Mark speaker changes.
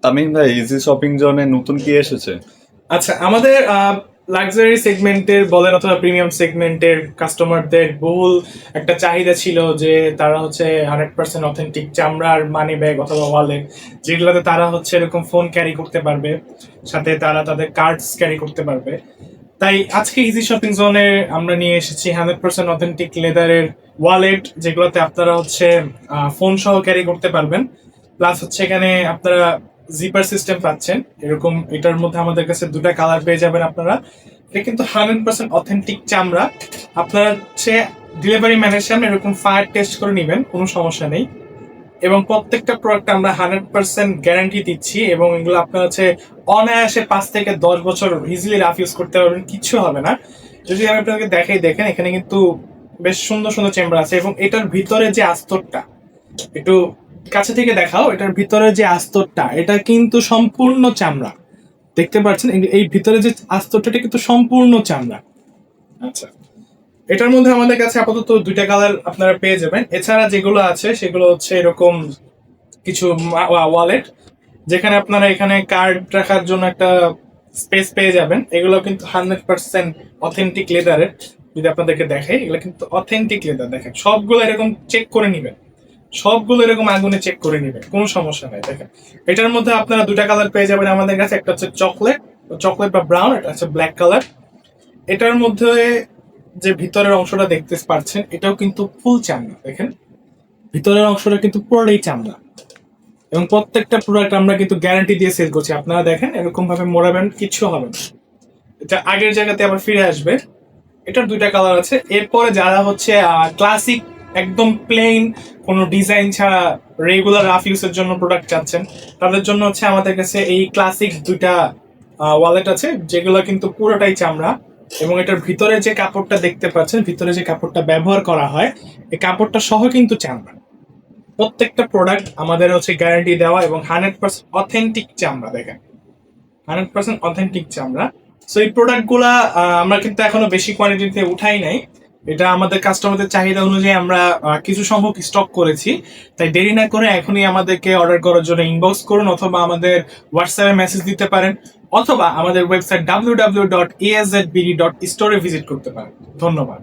Speaker 1: তামিম ভাই, easy shopping জোনে নতুন কি এসেছে?
Speaker 2: আচ্ছা, আমাদের লাক্সারি সেগমেন্টের বলেন অথবা প্রিমিয়াম সেগমেন্টের কাস্টমারদের বহুল একটা চাহিদা ছিল যে তারা হচ্ছে 100% অথেন্টিক চামড়ার মানি ব্যাগ অথবা ওয়ালেট, যেগুলোতে তারা হচ্ছে এরকম ফোন ক্যারি করতে পারবে, সাথে তারা তাদের কার্ডস ক্যারি করতে পারবে। তাই আজকে ইজি শপিং জোনে আমরা নিয়ে এসেছি 100% অথেন্টিক লেদারের ওয়ালেট, যেগুলোতে আপনারা হচ্ছে ফোন সহ ক্যারি করতে পারবেন। প্লাস হচ্ছে এখানে আপনারা জিপার সিস্টেম পাচ্ছেন এরকম। এটার মধ্যে আমাদের কাছে দুটা কালার পেয়ে যাবেন আপনারা। এটা কিন্তু 100% অথেন্টিক চামড়া। আপনারা হচ্ছে ডেলিভারি ম্যানের সামনে এরকম ফায়ার টেস্ট করে নেবেন, কোনো সমস্যা নেই। এবং প্রত্যেকটা প্রোডাক্ট আমরা 100% গ্যারান্টি দিচ্ছি, এবং এগুলো আপনার হচ্ছে অনায়াসে 5 থেকে 10 বছর ইজিলি রাফ ইউজ করতে পারবেন, কিচ্ছু হবে না। যদি আমি আপনাকে দেখাই, দেখেন এখানে কিন্তু বেশ সুন্দর সুন্দর চেম্বার আছে, এবং এটার ভিতরে যে আস্তরটা, একটু কাছে থেকে দেখাও, এটার ভিতরে যে আস্তরটা এটা কিন্তু সম্পূর্ণ চামড়া। দেখতে পাচ্ছেন এই ভিতরে যে আস্তরটা এটা কিন্তু সম্পূর্ণ চামড়া। আচ্ছা, এটার মধ্যে আমাদের কাছে আপাতত দুইটা কালার আপনারা পেয়ে যাবেন। এছাড়া যেগুলো আছে সেগুলো হচ্ছে এরকম কিছু ওয়ালেট, যেখানে আপনারা এখানে কার্ড রাখার জন্য একটা স্পেস পেয়ে যাবেন। এগুলো কিন্তু 100% অথেন্টিক লেদারের। যদি আপনাদেরকে দেখাই, এগুলো কিন্তু অথেন্টিক লেদার। দেখেন সবগুলো এরকম চেক করে নিবেন, সবগুলো এরকম আগুনে চেক করে নিবেন, কোনো সমস্যা নাই। দেখেন এটার মধ্যে আপনারা দুটা কালার পেয়ে যাবেন আমাদের কাছে, একটা হচ্ছে চকলেট চকলেট বা ব্রাউন, এটা হচ্ছে ব্ল্যাক কালার। এটার মধ্যে যে ভিতরের অংশটা দেখতে পাচ্ছেন, এটাও কিন্তু ফুল চামড়া। দেখেন ভিতরের অংশটা কিন্তু পুরোটাই চামড়া, এবং প্রত্যেকটা প্রোডাক্ট আমরা কিন্তু গ্যারান্টি দিয়ে সেল করছি। আপনারা দেখেন এরকম ভাবে মোড়াবেন, কিচ্ছু হবে না, এটা আগের জায়গাতে আবার ফিরে আসবে। এটার দুইটা কালার আছে। এরপরে যারা হচ্ছে ক্লাসিক, একদম প্লেন, কোনো ডিজাইন ছাড়া রেগুলার রাফ ইউজের জন্য প্রোডাক্ট চাচ্ছেন, তাদের জন্য হচ্ছে আমাদের কাছে এই ক্লাসিক দুইটা ওয়ালেট আছে, যেগুলো কিন্তু পুরোটাই চামড়া। এবং এটার ভিতরে যে কাপড়টা দেখতে পাচ্ছেন, ভিতরে যে কাপড়টা ব্যবহার করা হয়, এই কাপড়টা সহ কিন্তু চামড়া। প্রত্যেকটা প্রোডাক্ট আমাদের হচ্ছে গ্যারান্টি দেওয়া, এবং 100% অথেন্টিক চামড়া। দেখেন 100% অথেন্টিক চামড়া। সো এই প্রোডাক্টগুলা আমরা কিন্তু এখনো বেশি কোয়ান্টিটিতে উঠাই নাই। এটা আমাদের কাস্টমারদের চাহিদা অনুযায়ী আমরা কিছু সংখ্যক স্টক করেছি। তাই দেরি না করে এখনই আমাদেরকে অর্ডার করার জন্য ইনবক্স করুন, অথবা আমাদের হোয়াটসঅ্যাপে মেসেজ দিতে পারেন, অথবা আমাদের ওয়েবসাইট www.azbd.store ভিজিট করতে পারেন। ধন্যবাদ।